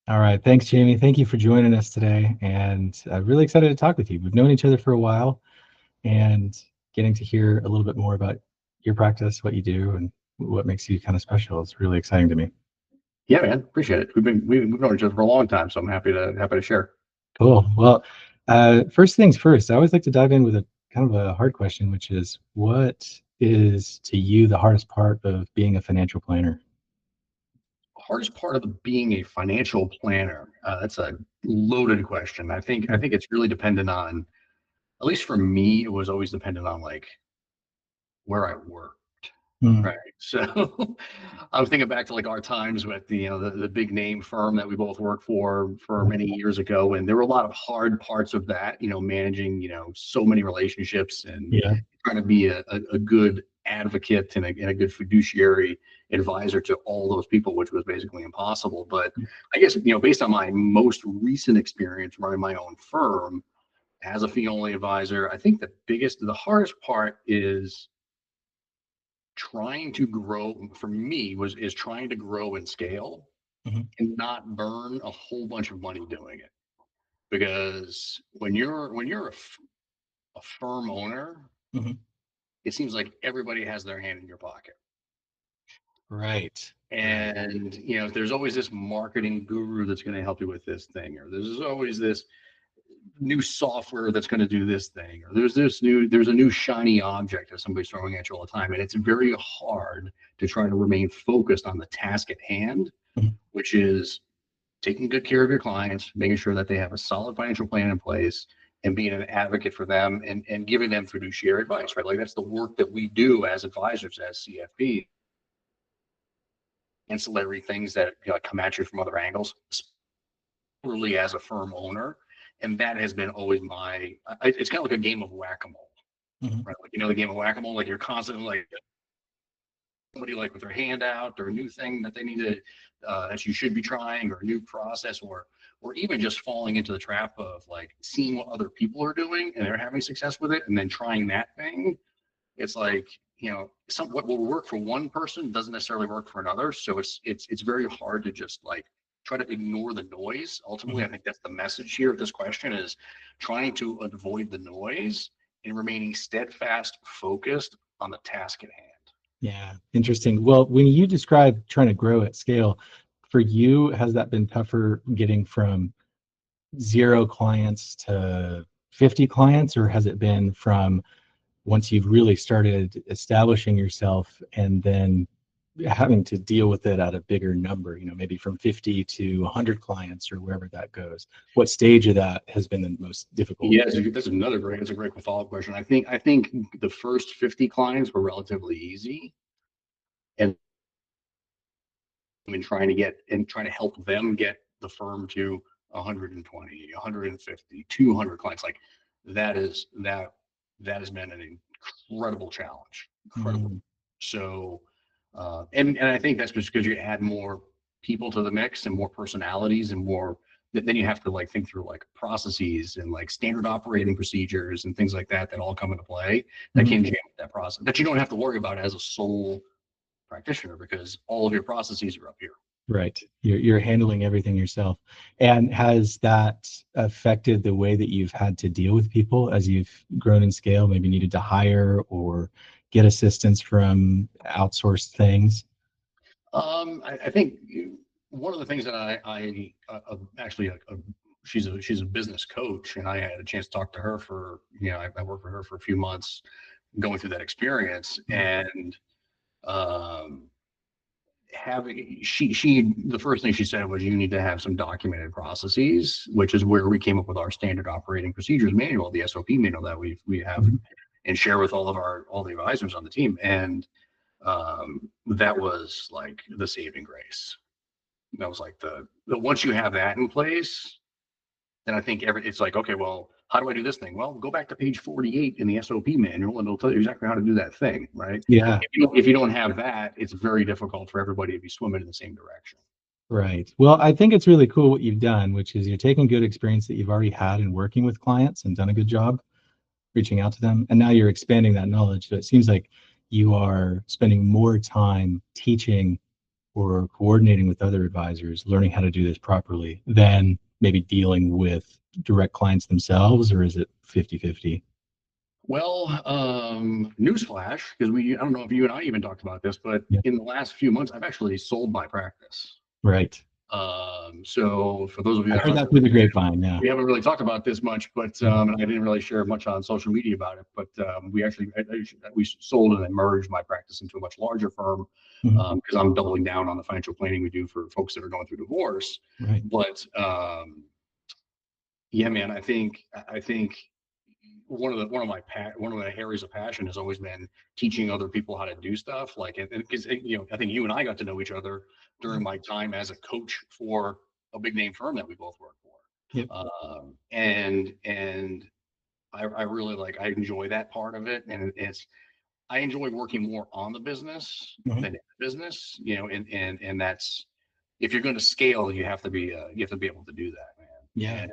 All right. Thanks, Jamie. Thank you for joining us today. And really excited to talk with you. We've known each other for a while, and getting to hear a little bit more about your practice, what you do, and what makes you kind of special. It's really exciting to me. Yeah, man, appreciate it. We've known each other for a long time, so I'm happy to share. Cool. Well, first things first, I always like to dive in with a kind of a hard question, which is what is to you the hardest part of being a financial planner? Hardest part of being a financial planner, that's a loaded question. I think it's really dependent on, at least for me, it was always dependent on like where I work. Mm-hmm. Right. So I was thinking back to like our times with the big name firm that we both worked for many years ago, and there were a lot of hard parts of that, managing, so many relationships and Yeah. trying to be a good advocate and a good fiduciary advisor to all those people, which was basically impossible. But I guess, based on my most recent experience running my own firm as a fee only advisor, I think the hardest part is trying to grow for me is trying to grow and scale Mm-hmm. and not burn a whole bunch of money doing it, because when you're a firm owner, Mm-hmm. it seems like everybody has their hand in your pocket. Right. Right. And there's always this marketing guru that's going to help you with this thing, or there's always this new software that's going to do this thing, or there's a new shiny object that somebody's throwing at you all the time, and it's very hard to try to remain focused on the task at hand, Mhm. which is taking good care of your clients, making sure that they have a solid financial plan in place, and being an advocate for them, and giving them fiduciary advice, right? Like that's the work that we do as advisors, as CFP, ancillary things that come at you from other angles, really as a firm owner. And that has been always it's kind of like a game of whack-a-mole, Mhm. right? Like, the game of whack-a-mole, like you're constantly like somebody like with their hand out, or a new thing that they need to, that you should be trying, or a new process, or even just falling into the trap of like seeing what other people are doing and they're having success with it and then trying that thing. It's like, what will work for one person doesn't necessarily work for another. So it's very hard to just like try to ignore the noise. Ultimately, I Mhm. think that's the message here of this question, is trying to avoid the noise and remaining steadfast, focused on the task at hand. Yeah, interesting. Well, when you describe trying to grow at scale, for you, has that been tougher getting from 0 clients to 50 clients, or has it been from once you've really started establishing yourself and then having to deal with it at a bigger number, maybe from 50 to 100 clients or wherever that goes? What stage of that has been the most difficult? Yes, that's a great follow-up question. I think the first 50 clients were relatively easy, and trying to help them get the firm to 120, 150, 200 clients. Like that has been an incredible challenge. Incredible. Mm, So, and I think that's just because you add more people to the mix and more personalities and more. Then you have to like think through like processes and like standard operating procedures and things like that all come into play that mhm. can jam that process that you don't have to worry about as a sole practitioner, because all of your processes are up here. Right. You're handling everything yourself. And has that affected the way that you've had to deal with people as you've grown in scale, maybe needed to hire or get assistance from outsourced things? I think one of the things that actually she's a business coach, and I had a chance to talk to her for I worked for her for a few months going through that experience, and um, having she the first thing she said was you need to have some documented processes, which is where we came up with our standard operating procedures manual, the SOP manual that we have Mhm. and share with all the advisors on the team, and that was like the saving grace. That was like the once you have that in place, then I think it's like, okay, well, how do I do this thing? Well, go back to page 48 in the SOP manual, and it'll tell you exactly how to do that thing, right? Yeah, If you don't have that, it's very difficult for everybody to be swimming in the same direction. right. Well, I think it's really cool what you've done, which is you're taking good experience that you've already had in working with clients and done a good job reaching out to them. And now you're expanding that knowledge. So it seems like you are spending more time teaching or coordinating with other advisors, learning how to do this properly, than maybe dealing with direct clients themselves, or is it 50-50? Well, newsflash, because I don't know if you and I even talked about this, but Yeah. in the last few months, I've actually sold my practice. Right. So for those of you I that heard aren't, that through the grapevine. Yeah. we haven't really talked about this much, but and I didn't really share much on social media about it. But we actually we sold and I merged my practice into a much larger firm Mhm. because I'm doubling down on the financial planning we do for folks that are going through divorce. Right. But yeah, man, I think one of the areas of passion has always been teaching other people how to do stuff. Like, because I think you and I got to know each other during my time as a coach for a big name firm that we both work for. Yep. And I really I enjoy that part of it, and I enjoy working more on the business Mhm. than in the business. And that's, if you're going to scale, you have to be able to do that, man. Yeah.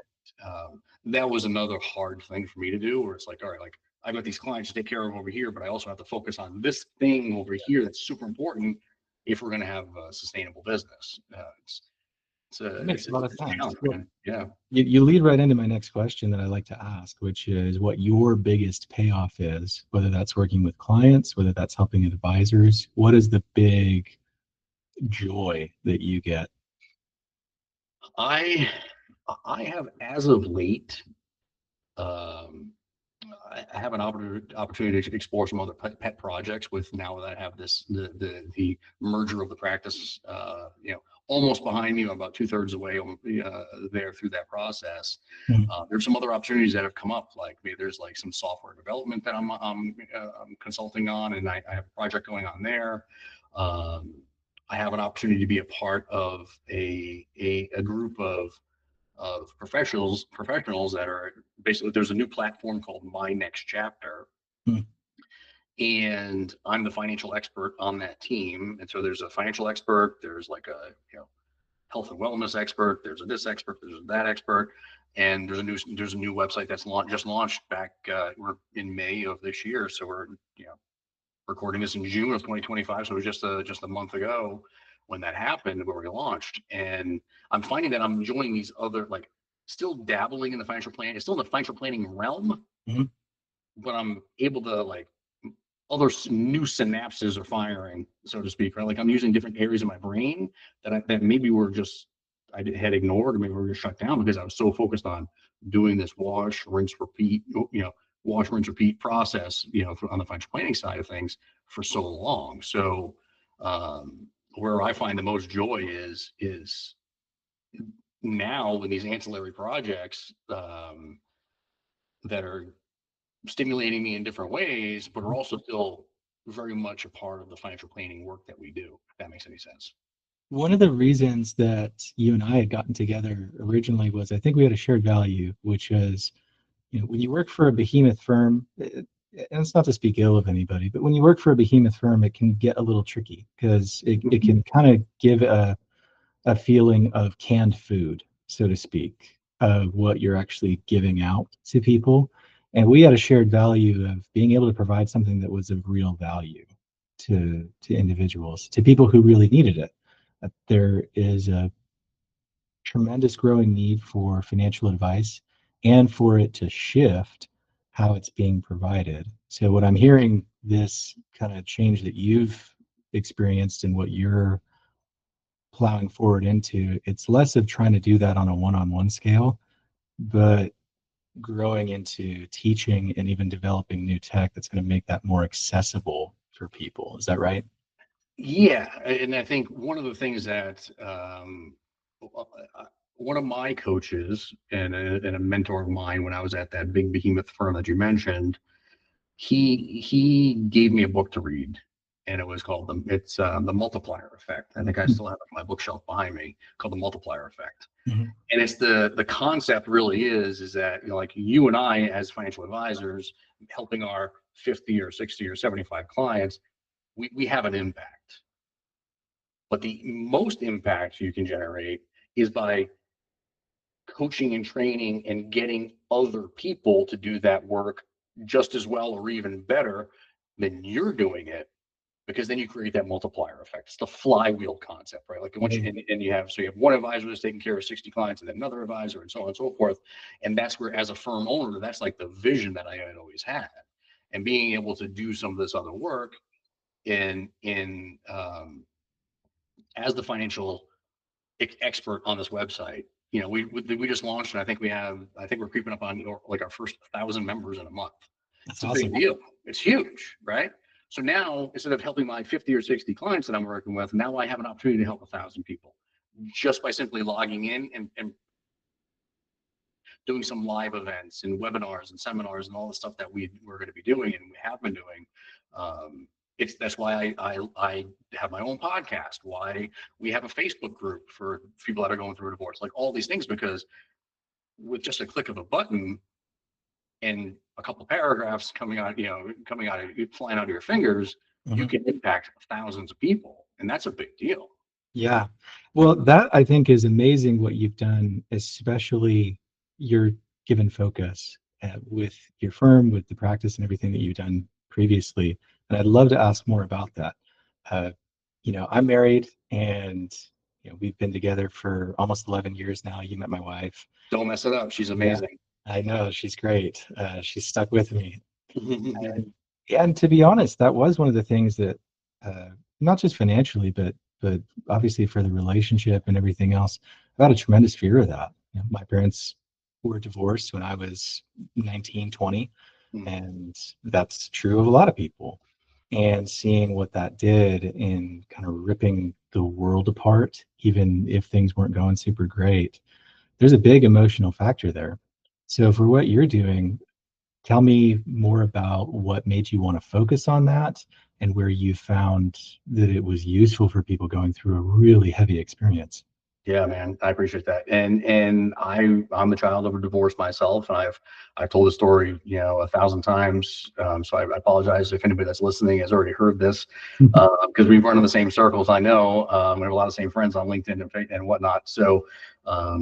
And that was another hard thing for me to do, where it's like, all right, like I've got these clients to take care of over here, but I also have to focus on this thing over here that's super important if we're going to have a sustainable business. That makes a lot of It's a sense. challenge, Well, man. Yeah. you lead right into my next question that I like to ask, which is what your biggest payoff is, whether that's working with clients, whether that's helping advisors. What is the big joy that you get? I I have, as of late, um, I have an opportunity to explore some other pet projects with, now that I have the merger of the practice, almost behind me. I'm about 2/3 away there through that process. Mhm. There's some other opportunities that have come up, like maybe there's like some software development that I'm consulting on, and I have a project going on there. Um, I have an opportunity to be a part of a group of professionals that are basically, there's a new platform called My Next Chapter, Mhm. and I'm the financial expert on that team. And so there's a financial expert, there's like a health and wellness expert, there's a this expert, there's a that expert, and there's a new website that's just launched back, we're in May of this year, so we're recording this in June of 2025. So it was just a month ago when that happened, where we launched. And I'm finding that I'm enjoying these other, like, still dabbling in the financial plan. It's still in the financial planning realm, Mhm. but I'm able to, like, other new synapses are firing, so to speak, right? Like I'm using different areas of my brain that maybe were just, had ignored, or maybe were just shut down because I was so focused on doing this wash, rinse, repeat process, on the financial planning side of things for so long. So where I find the most joy is now in these ancillary projects, that are stimulating me in different ways, but are also still very much a part of the financial planning work that we do, if that makes any sense. One of the reasons that you and I had gotten together originally was I think we had a shared value, which is, when you work for a behemoth firm, and it's not to speak ill of anybody, but when you work for a behemoth firm, it can get a little tricky because it can kind of give a feeling of canned food, so to speak, of what you're actually giving out to people. And we had a shared value of being able to provide something that was of real value to individuals, to people who really needed it. There is a tremendous growing need for financial advice and for it to shift how it's being provided. So what I'm hearing, this kind of change that you've experienced and what you're plowing forward into, it's less of trying to do that on a one-on-one scale, but growing into teaching and even developing new tech that's going to make that more accessible for people. Is that right? Yeah, and I think one of the things that one of my coaches and a mentor of mine when I was at that big behemoth firm that you mentioned, he gave me a book to read, and it was called the Multiplier Effect. I think I still have it on my bookshelf behind me, called the Multiplier Effect. Mhm. And it's the concept really is that, like you and I as financial advisors helping our 50 or 60 or 75 clients, we have an impact. But the most impact you can generate is by coaching and training and getting other people to do that work just as well or even better than you're doing it. because then you create that multiplier effect. It's the flywheel concept, right? Like once you, Right. and you have, so you have one advisor that's taking care of 60 clients and then another advisor and so on and so forth. And that's where, as a firm owner, that's like the vision that I had always had. And being able to do some of this other work in as the financial expert on this website. We just launched, and I think we're creeping up on like our first 1,000 members in a month. That's It's a big awesome. deal. It's huge, right? So now, instead of helping my 50 or 60 clients that I'm working with, now I have an opportunity to help 1,000 people just by simply logging in and doing some live events and webinars and seminars and all the stuff that we're going to be doing and we have been doing. That's why I have my own podcast, why we have a Facebook group for people that are going through a divorce, like all these things, because with just a click of a button and a couple of paragraphs coming out of flying out of your fingers, you Mhm. can impact thousands of people, and that's a big deal. Yeah. Well, that I think is amazing what you've done, especially your given focus with your firm, with the practice and everything that you've done previously. And I'd love to ask more about that. Uh, I'm married and we've been together for almost 11 years now. You met my wife. Don't mess it up. She's Yeah, amazing. I know she's great. She's stuck with me. And, and to be honest, that was one of the things that, not just financially, but obviously for the relationship and everything else, I had a tremendous fear of that. My parents were divorced when I was 19, 20, and that's true of a lot of people. And seeing what that did in kind of ripping the world apart, even if things weren't going super great, there's a big emotional factor there. So for what you're doing, tell me more about what made you want to focus on that and where you found that it was useful for people going through a really heavy experience. Yeah, man, I appreciate that. I'm the child of a divorce myself, and I've told the story, 1,000 times. So I apologize if anybody that's listening has already heard this, because we've run in the same circles. I know we have a lot of same friends on LinkedIn and whatnot. So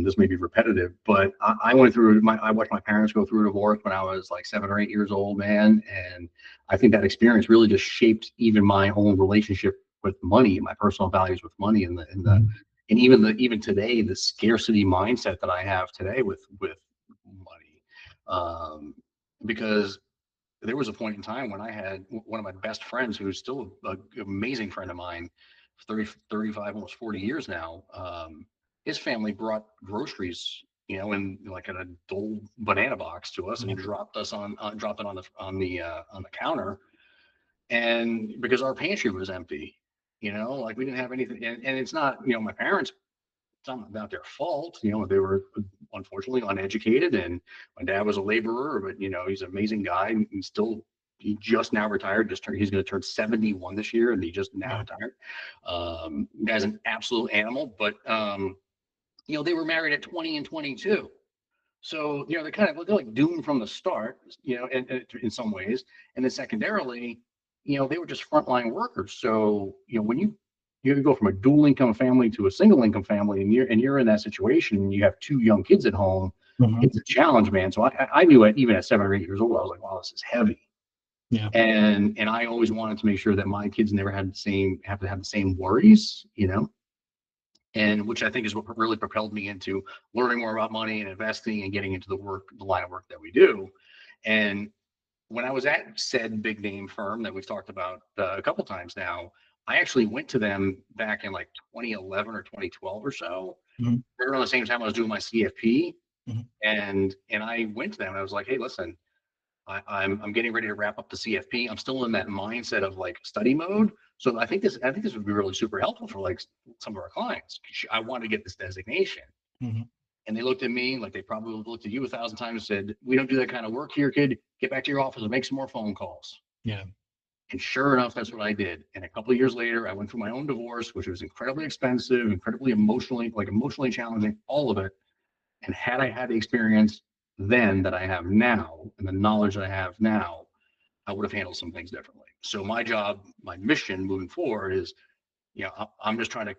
this may be repetitive, but I went through I watched my parents go through a divorce when I was like 7 or 8 years old, man, and I think that experience really just shaped even my own relationship with money, my personal values with money, Mhm. and even today, the scarcity mindset that I have today with money, um, because there was a point in time when I had one of my best friends, who's still an amazing friend of mine, 30, 35, almost 40 years now. His family brought groceries, in like an adult banana box to us Yeah. and dropped it on the counter, and because our pantry was empty, like we didn't have anything, and it's not, my parents, it's not about their fault. They were unfortunately uneducated, and my dad was a laborer, but he's an amazing guy, and he just now retired. He's going to turn 71 this year, and he just now Wow. retired. Guy's an absolute animal, but they were married at 20 and 22. So, they're like doomed from the start, in some ways. And then secondarily, they were just frontline workers. So, when you go from a dual income family to a single income family, and you're in that situation, and you have two young kids at home, Mhm. it's a challenge, man. So I knew it even at 7 or 8 years old. I was like, wow, this is heavy. Yeah. And I always wanted to make sure that my kids never have to have the same worries, and which I think is what really propelled me into learning more about money and investing and getting into the line of work that we do. And when I was at said big name firm that we've talked about a couple times now, I actually went to them back in like 2011 or 2012 or so, Mhm. right around the same time I was doing my CFP. Mhm. And I went to them and I was like, hey, listen, I'm getting ready to wrap up the CFP. I'm still in that mindset of like study mode. So I think this would be really super helpful for like some of our clients. I want to get this designation. Mhm. And they looked at me like they probably looked at you 1,000 times and said, we don't do that kind of work here, kid. Get back to your office and make some more phone calls. Yeah. And sure enough, that's what I did. And a couple of years later, I went through my own divorce, which was incredibly expensive, incredibly emotionally challenging, all of it. And had I had the experience then that I have now and the knowledge that I have now, I would have handled some things differently. So my job, my mission moving forward is, I'm just trying to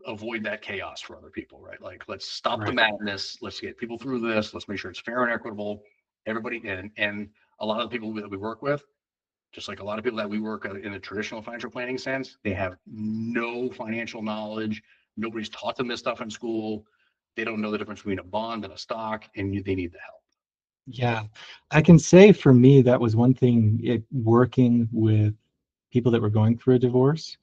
avoid that chaos for other people, right? Like, let's stop the Right. madness. Let's get people through this. Let's make sure it's fair and equitable. Everybody, and a lot of the people that we work with, Just like a lot of people that we work in a traditional financial planning sense, they have no financial knowledge. Nobody's taught them this stuff in school. They don't know the difference between a bond and a stock, and they need the help. Yeah, I can say for me, that was one thing, working with people that were going through a divorce.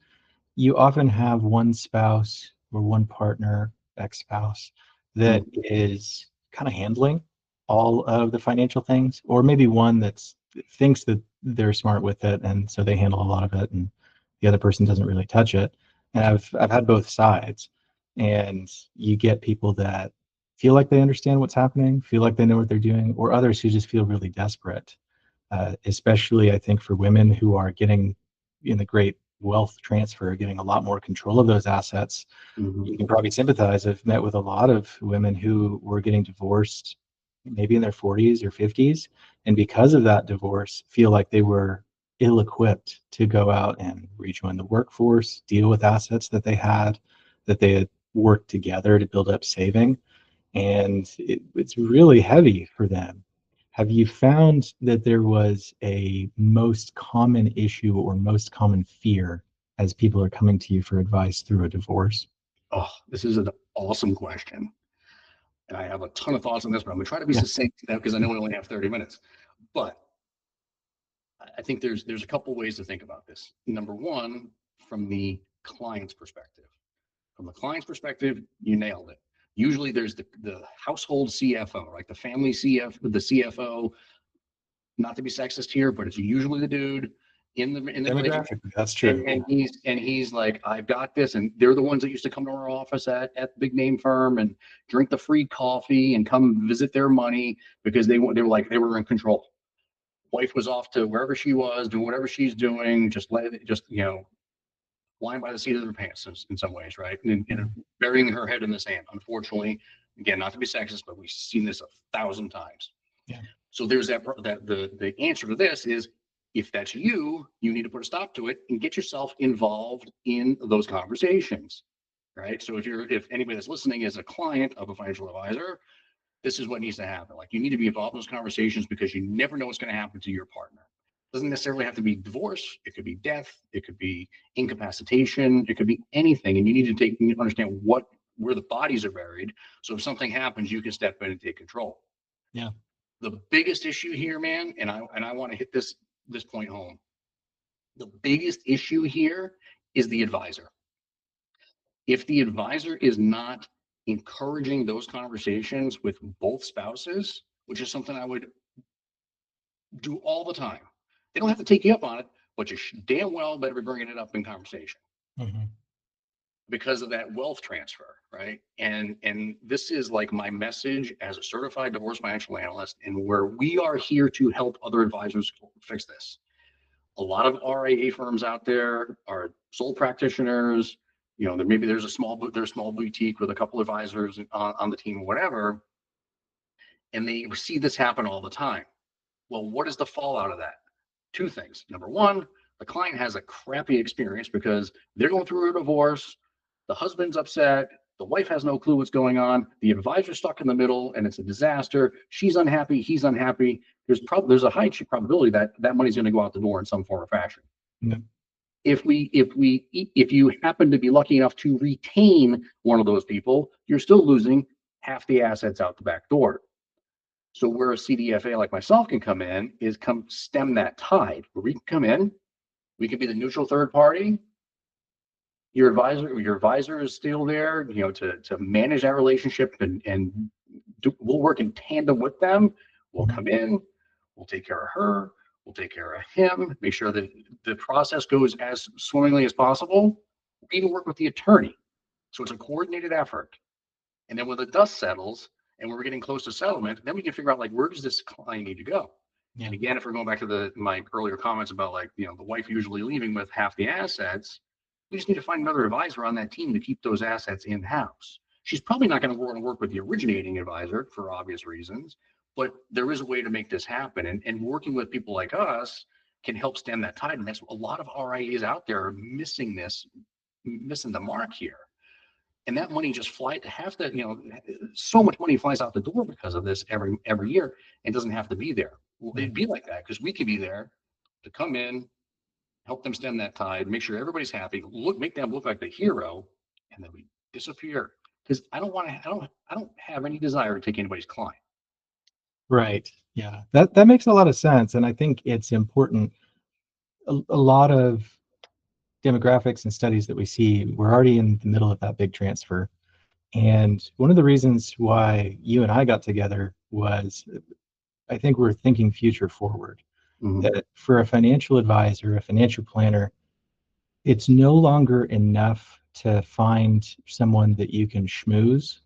You often have one spouse or one partner, ex-spouse, that Mm. is kind of handling all of the financial things, or maybe one that's thinks that they're smart with it, and so they handle a lot of it, and the other person doesn't really touch it. And I've had both sides, and you get people that feel like they understand what's happening, feel like they know what they're doing, or others who just feel really desperate. Especially, I think, for women who are getting in the great wealth transfer, getting a lot more control of those assets. Mhm. You can probably sympathize. I've met with a lot of women who were getting divorced maybe in their 40s or 50s, and because of that divorce, feel like they were ill-equipped to go out and rejoin the workforce, deal with assets that they had worked together to build up saving, and it's really heavy for them. Have you found that there was a most common issue or most common fear as people are coming to you for advice through a divorce? Oh, this is an awesome question. And I have a ton of thoughts on this, but I'm going to try to be Yeah. succinct because I know we only have 30 minutes. But I think there's a couple ways to think about this. Number one, from the client's perspective. From the client's perspective, you nailed it. Usually there's the household CFO, right? The family the CFO, not to be sexist here, but it's usually the dude in the family. Demographically, that's And, true. he's like, I've got this, and they're the ones that used to come to our office at the big name firm and drink the free coffee and come visit their money because they were like they were in control. Wife was off to wherever she was, doing whatever she's doing, just let it, just flying by the seat of their pants in some ways, right? And Mhm. burying her head in the sand. Unfortunately, again, not to be sexist, but we've seen this 1,000 times. Yeah. So there's that the answer to this is if that's you, you need to put a stop to it and get yourself involved in those conversations, right? So if anybody that's listening is a client of a financial advisor, this is what needs to happen. Like you need to be involved in those conversations because you never know what's going to happen to your partner. It doesn't necessarily have to be divorce. It could be death. It could be incapacitation. It could be anything. And you need to understand where the bodies are buried. So if something happens, you can step in and take control. Yeah. The biggest issue here, man, and I want to hit this point home. The biggest issue here is the advisor. If the advisor is not encouraging those conversations with both spouses, which is something I would do all the time. They don't have to take you up on it, but you damn well better be bringing it up in conversation Mhm. because of that wealth transfer, right? And this is like my message as a certified divorce financial analyst, and where we are here to help other advisors fix this. A lot of RIA firms out there are sole practitioners. Maybe there's a small boutique with a couple advisors on the team, or whatever, and they see this happen all the time. Well, what is the fallout of that? Two things. Number one, the client has a crappy experience because they're going through a divorce. The husband's upset. The wife has no clue what's going on. The advisor's stuck in the middle, and it's a disaster. She's unhappy. He's unhappy. There's a high probability that that money's going to go out the door in some form or fashion. Yeah. If you happen to be lucky enough to retain one of those people, you're still losing half the assets out the back door. So where a CDFA like myself can come in is come stem that tide, where we can come in, we can be the neutral third party. Your advisor is still there, to manage that relationship and we'll work in tandem with them. We'll Mhm. come in, we'll take care of her, we'll take care of him, make sure that the process goes as swimmingly as possible. We even work with the attorney. So it's a coordinated effort. And then when the dust settles and we're getting close to settlement, then we can figure out like where does this client need to go? Yeah. And again, if we're going back to my earlier comments about like, the wife usually leaving with half the assets, we just need to find another advisor on that team to keep those assets in house. She's probably not going to want to work with the originating advisor for obvious reasons, but there is a way to make this happen. And working with people like us can help stem that tide. And that's a lot of RIAs out there are missing the mark here. And that money just fly to half that, so much money flies out the door because of this every year and doesn't have to be there. Well, Yeah. it'd be like that because we could be there to come in, help them stem that tide, make sure everybody's happy, make them look like the hero, and then we disappear. Because I don't have any desire to take anybody's client. Right. Yeah. That makes a lot of sense. And I think it's important. A lot of demographics and studies that we see, we're already in the middle of that big transfer. And one of the reasons why you and I got together was I think we're thinking future forward. Mm-hmm. That for a financial advisor, a financial planner, it's no longer enough to find someone that you can schmooze.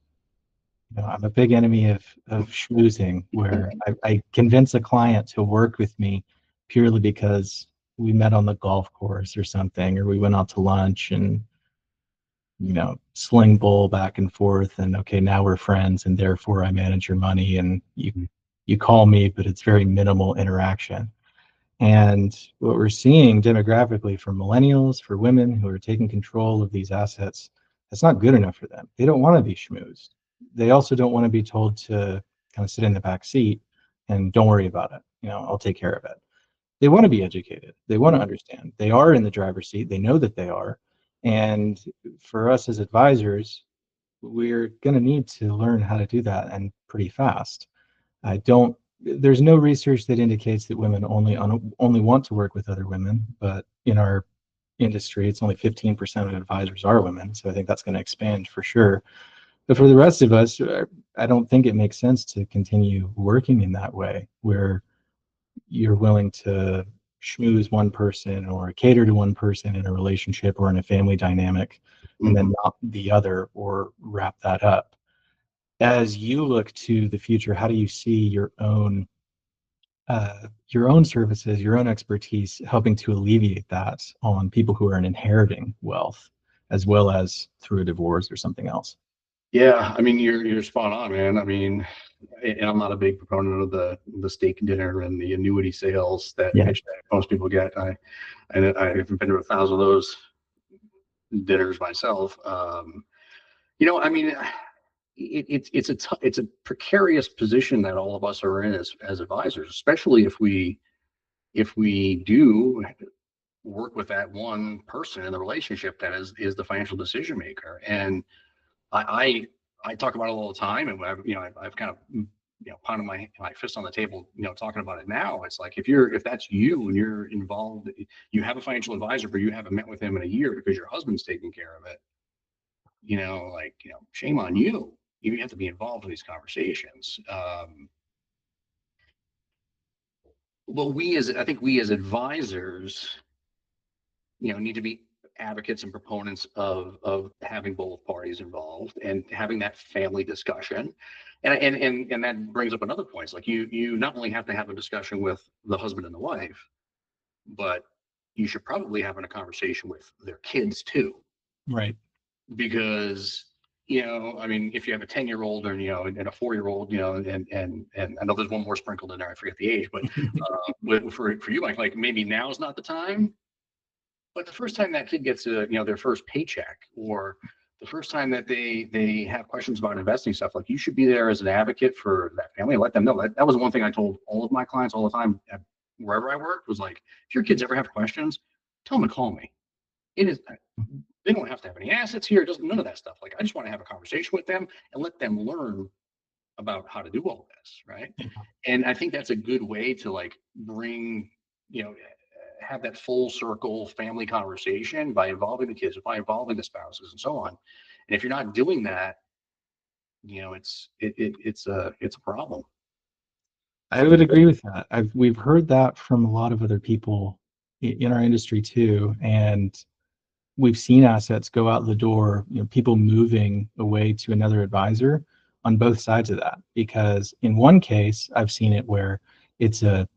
I'm a big enemy of schmoozing, where I convince a client to work with me purely because we met on the golf course or something, or we went out to lunch and sling bowl back and forth, and okay, now we're friends, and therefore I manage your money, and you call me, but it's very minimal interaction. And what we're seeing demographically for millennials, for women who are taking control of these assets, that's not good enough for them. They don't want to be schmoozed. They also don't want to be told to kind of sit in the back seat and don't worry about it. I'll take care of it. They want to be educated. They want to understand. They are in the driver's seat. They know that they are. And for us as advisors, we're going to need to learn how to do that, and pretty fast. There's no research that indicates that women only want to work with other women, but in our industry, it's only 15% of advisors are women. So I think that's going to expand for sure. But for the rest of us, I don't think it makes sense to continue working in that way, where you're willing to schmooze one person or cater to one person in a relationship or in a family dynamic, and then not the other, or wrap that up. As you look to the future, how do you see your own services, your own expertise helping to alleviate that on people who are inheriting wealth, as well as through a divorce or something else? Yeah, I mean, you're spot on, man. I mean, and I'm not a big proponent of the steak dinner and the annuity sales that pitch that most people get. I've been to 1,000 of those dinners myself. I mean, it's a precarious position that all of us are in as advisors, especially if we do work with that one person in the relationship that is the financial decision maker. And I talk about it all the time, and I've kind of pounded my fist on the table, talking about it now. It's like if that's you and you're involved, you have a financial advisor, but you haven't met with him in a year because your husband's taking care of it. Shame on you. You have to be involved in these conversations. Well, I think we as advisors, need to be advocates and proponents of having both parties involved and having that family discussion. And that brings up another point. It's like you not only have to have a discussion with the husband and the wife, but you should probably have a conversation with their kids too. Right. Because I mean, if you have a 10-year-old and and a 4-year-old, and I know there's one more sprinkled in there, I forget the age, but for you, like maybe now's not the time. But the first time that kid gets their first paycheck, or the first time that they have questions about investing stuff, like, you should be there as an advocate for that family and let them know. That was one thing I told all of my clients all the time, wherever I worked, was like, if your kids ever have questions, tell them to call me. They don't have to have any assets here. It doesn't, none of that stuff. Like, I just want to have a conversation with them and let them learn about how to do all this, right? And I think that's a good way to bring, have that full circle family conversation by involving the kids, by involving the spouses, and so on. And if you're not doing that, it's a problem. I would agree with that. We've heard that from a lot of other people in our industry too, and we've seen assets go out the door. People moving away to another advisor on both sides of that. Because in one case, I've seen it where it's a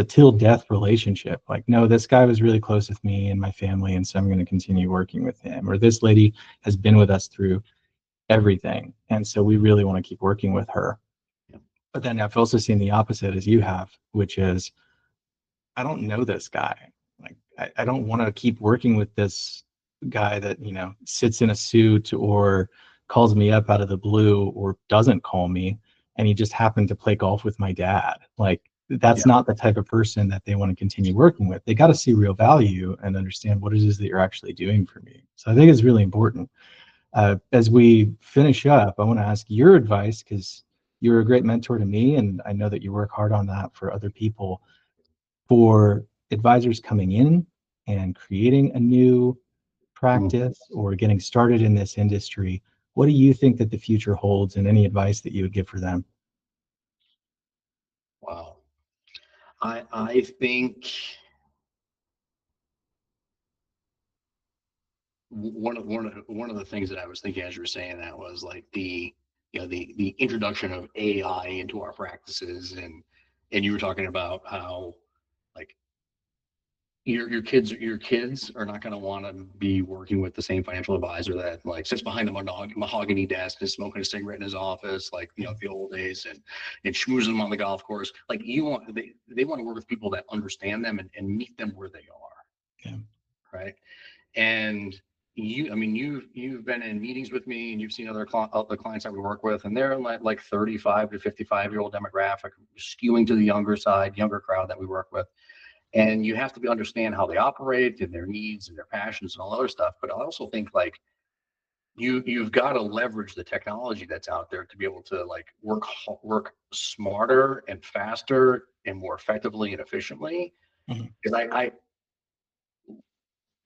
till death relationship. Like, no, this guy was really close with me and my family, and so I'm going to continue working with him. Or this lady has been with us through everything, and so we really want to keep working with her. But then I've also seen the opposite as you have, which is, I don't know this guy. Like, I don't want to keep working with this guy that, sits in a suit or calls me up out of the blue or doesn't call me, and he just happened to play golf with my dad. Like, that's not the type of person that they want to continue working with. They got to see real value and understand what it is that you're actually doing for me. So I think it's really important. As we finish up, I want to ask your advice, because you're a great mentor to me, and I know that you work hard on that for other people. For advisors coming in and creating a new practice or getting started in this industry, what do you think that the future holds, and any advice that you would give for them? Wow. I think one of the things that I was thinking as you were saying that was like the introduction of AI into our practices, and you were talking about how like your kids are not going to want to be working with the same financial advisor that like sits behind the mahogany desk and is smoking a cigarette in his office, like the old days, and schmoozing them on the golf course. Like they want to work with people that understand them and meet them where they are. Yeah. Right. And you've been in meetings with me, and you've seen other clients that we work with, and they're like 35 to 55-year-old demographic, skewing to the younger side, younger crowd that we work with. And you have to understand how they operate and their needs and their passions and all other stuff. But I also think like you've got to leverage the technology that's out there to be able to like work smarter and faster and more effectively and efficiently. Because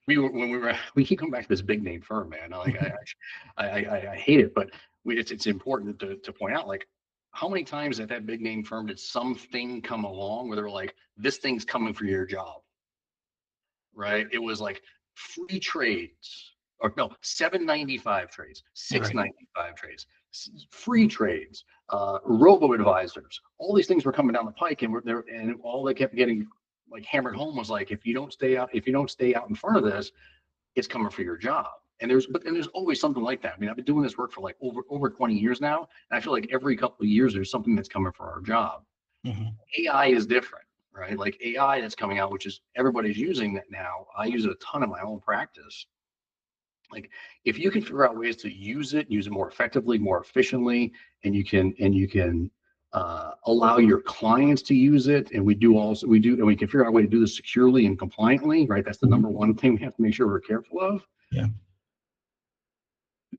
we keep coming back to this big name firm, man. I hate it, but it's important to point out, like, how many times at that big name firm did something come along where they're like, this thing's coming for your job, right? It was like free trades, or no, 795 trades, 695 trades, free trades, robo advisors. All these things were coming down the pike, and all they kept getting like hammered home was like, if you don't stay out in front of this, it's coming for your job. And there's always something like that. I mean, I've been doing this work for like over 20 years now, and I feel like every couple of years there's something that's coming for our job. AI is different, right? Like AI that's coming out, which is everybody's using that now. I use it a ton in my own practice. Like if you can figure out ways to use it more effectively, more efficiently, and you can allow your clients to use it, and we can figure out a way to do this securely and compliantly, right? That's the number one thing we have to make sure we're careful of. Yeah.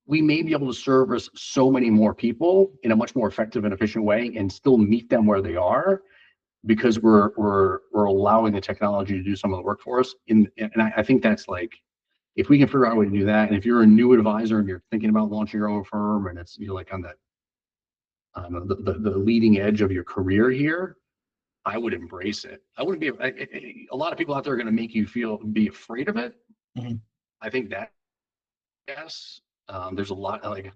We may be able to service so many more people in a much more effective and efficient way and still meet them where they are, because we're allowing the technology to do some of the work for us. And I think that's like, if we can figure out a way to do that, and if you're a new advisor and you're thinking about launching your own firm, and you're like on the leading edge of your career here, I would embrace it. I wouldn't be. A lot of people out there are going to make you be afraid of it. I think that, yes, there's a lot like,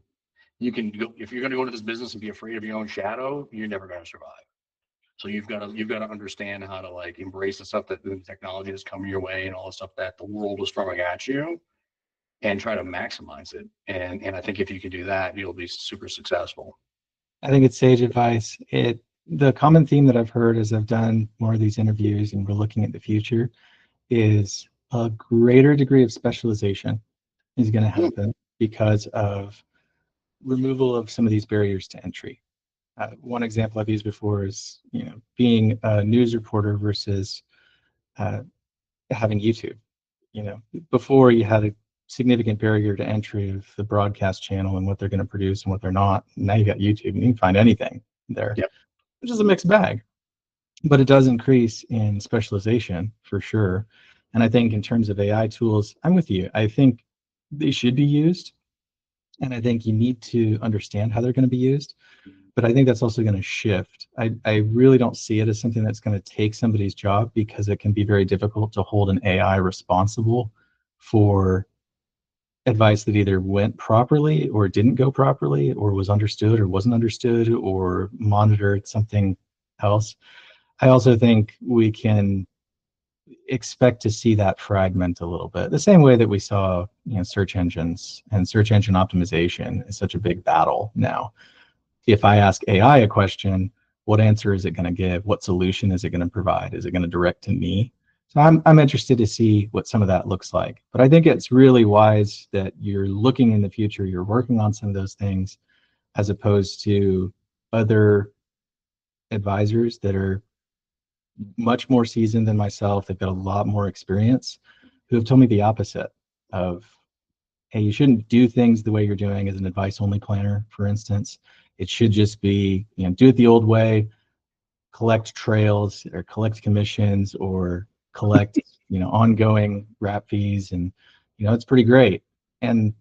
you can go, if you're going to go into this business and be afraid of your own shadow, you're never going to survive. So you've got to understand how to like embrace the stuff that the technology that's coming your way and all the stuff that the world is throwing at you, and try to maximize it. And I think if you can do that, you'll be super successful. I think it's sage advice. The common theme that I've heard as I've done more of these interviews and we're looking at the future is a greater degree of specialization is going to happen because of removal of some of these barriers to entry. One example I've used before is, being a news reporter versus having YouTube. Before you had a significant barrier to entry of the broadcast channel and what they're going to produce and what they're not. Now you got YouTube, and you can find anything there, which is a mixed bag. But it does increase in specialization for sure. And I think in terms of AI tools, I'm with you. I think they should be used, and I think you need to understand how they're going to be used. But I think that's also going to shift. I really don't see it as something that's going to take somebody's job, because it can be very difficult to hold an AI responsible for advice that either went properly or didn't go properly, or was understood or wasn't understood, or monitored something else. I also think we can expect to see that fragment a little bit, the same way that we saw, search engines and search engine optimization is such a big battle now. If I ask AI a question, what answer is it going to give? What solution is it going to provide? Is it going to direct to me? So I'm interested to see what some of that looks like. But I think it's really wise that you're looking in the future, you're working on some of those things, as opposed to other advisors that are much more seasoned than myself. They've got a lot more experience, who have told me the opposite of, hey, you shouldn't do things the way you're doing as an advice-only planner, for instance. It should just be, do it the old way, collect trails or collect commissions or collect, ongoing wrap fees, and it's pretty great. And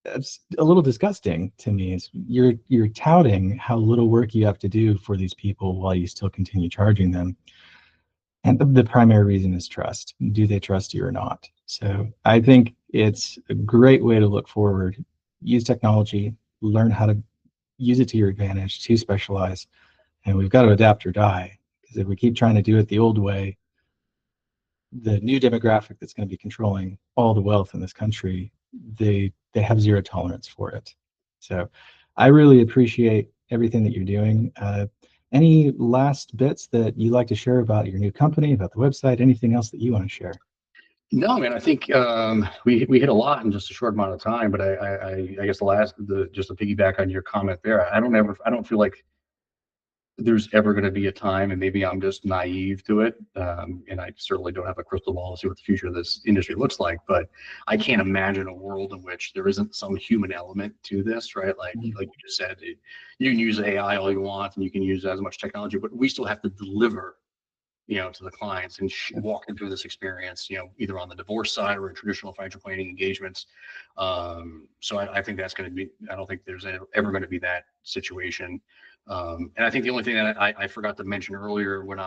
that's a little disgusting to me. Is you're touting how little work you have to do for these people while you still continue charging them. And the primary reason is trust. Do they trust you or not? So I think it's a great way to look forward. Use technology, learn how to use it to your advantage, to specialize, and we've got to adapt or die. Because if we keep trying to do it the old way, the new demographic that's going to be controlling all the wealth in this country, they have zero tolerance for it. So I really appreciate everything that you're doing. Any last bits that you like to share about your new company, about the website, anything else that you want to share? No, man, I think we hit a lot in just a short amount of time, but I guess just to piggyback on your comment there, I don't feel like there's ever going to be a time, and maybe I'm just naive to it, and I certainly don't have a crystal ball to see what the future of this industry looks like, but I can't imagine a world in which there isn't some human element to this, right? Like you just said, you can use AI all you want, and you can use as much technology, but we still have to deliver, to the clients and walk them through this experience, either on the divorce side or in traditional financial planning engagements. So I think that's going to be, I don't think there's ever going to be that situation. And I think the only thing that I forgot to mention earlier when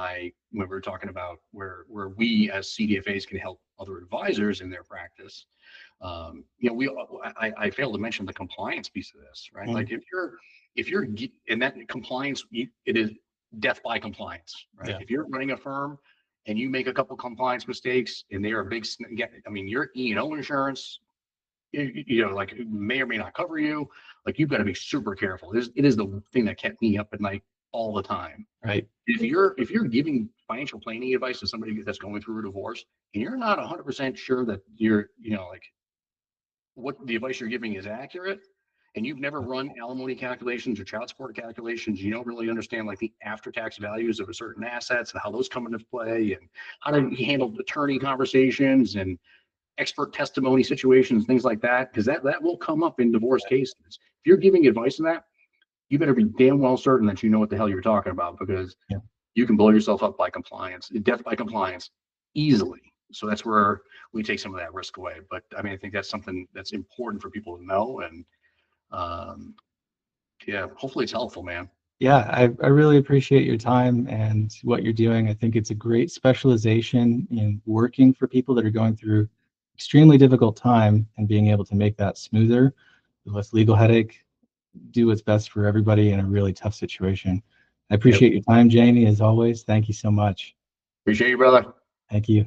we were talking about where we as CDFAs can help other advisors in their practice, I failed to mention the compliance piece of this, right? Like if you're in that compliance, it is death by compliance, right? Yeah. If you're running a firm and you make a couple compliance mistakes and they are a big, your E&O insurance, like may or may not cover you. Like you've got to be super careful. It is the thing that kept me up at night all the time. Right. If you're giving financial planning advice to somebody that's going through a divorce and you're not 100% sure that you're, like what the advice you're giving is accurate, and you've never run alimony calculations or child support calculations, you don't really understand like the after-tax values of a certain assets and how those come into play and how to handle attorney conversations and expert testimony situations, things like that, because that will come up in divorce cases. If you're giving advice on that, you better be damn well certain that you know what the hell you're talking about, because you can blow yourself up by compliance, death by compliance, easily. So that's where we take some of that risk away. But I mean, I think that's something that's important for people to know, and hopefully it's helpful, man. Yeah, I really appreciate your time and what you're doing. I think it's a great specialization in working for people that are going through extremely difficult time and being able to make that smoother, less legal headache, do what's best for everybody in a really tough situation. I appreciate your time, Jamie, as always. Thank you so much. Appreciate you, brother. Thank you.